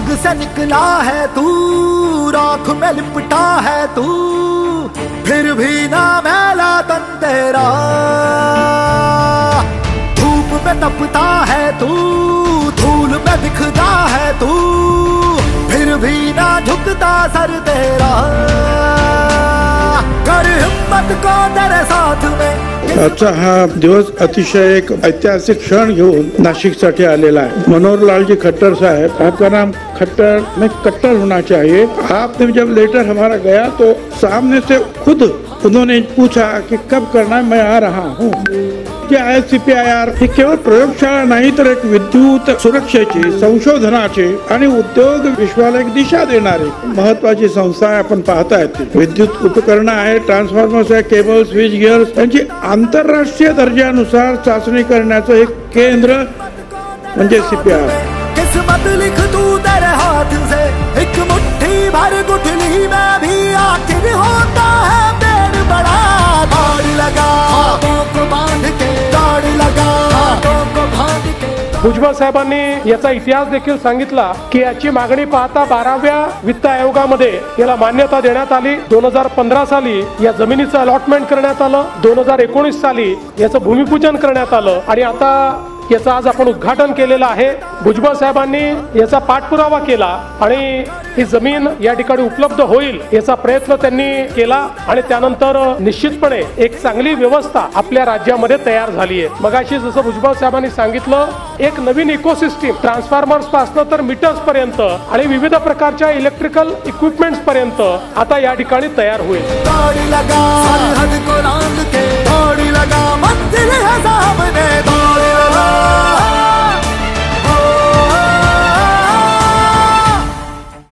आग से निकला है तू, राख में लिपटा है तू, फिर भी ना मैला तन तेरा। धूप में तपता है तू, धूल में बिखरा है तू, फिर भी ना झुकता सर तेरा। कर हिम्मत को तेरे साथ में। आजचा हा दिवस अतिशय एक ऐतिहासिक क्षण घेऊन नाशिकसाठी आलेला है। मनोहर लाल जी खट्टर साहब, आपका नाम खट्टर में कट्टर होना चाहिए। आपने जब लेटर हमारा गया तो सामने से खुद उन्होंने पूछा कि कब करना है, मैं आ रहा हूँ। ICPIR ही केवळ प्रयोगशाळा नाही तर एक विद्युत सुरक्षेची, संशोधनाची आणि उद्योग विश्वाला एक दिशा देणारी महत्वाची संस्था आहे। आपण पाहताय विद्युत उपकरणं आहे, ट्रान्सफॉर्मर्स आहे, केबल, स्विच गिअर्स यांची आंतरराष्ट्रीय दर्जानुसार चाचणी करण्याचं एक केंद्र म्हणजे CPR। किस्मत लिख तू तेरे हाथ से, एक मुट्ठी भर गुठली में भी आखिर होता है पेड़ बड़ा। दौड़ लगा हाथों को बांध के, दौड़ लगा हाथों को बांध के। भुजबळ साहेबांनी याचा इतिहास देखील सांगितला की याची मागणी पाहता 12व्या वित्त आयोगामध्ये याला मान्यता देण्यात आली। 2015 साली या जमिनीचं अलॉटमेंट करण्यात आलं, 2019 साली याचं भूमिपूजन करण्यात आलं आणि आता याचं आज आपण उद्घाटन केलेलं आहे। भुजबळ साहेबांनी याचा पाठपुरावा केला आणि ही जमीन या ठिकाणी उपलब्ध होईल याचा प्रयत्न त्यांनी केला आणि त्यानंतर निश्चितपणे एक चांगली व्यवस्था आपल्या राज्यामध्ये तयार झाली आहे। मगाशी जसं भुजबळ साहेबांनी सांगितलं, एक नवीन इकोसिस्टीम ट्रान्सफॉर्मर्स पासून तर मीटर्स पर्यंत आणि विविध प्रकारच्या इलेक्ट्रिकल इक्विपमेंट्स पर्यंत आता या ठिकाणी तयार होईल। दौड़ लगा सरहद को लांघ के, दौड़ लगा मंजिल है सामने, दौड़ लगा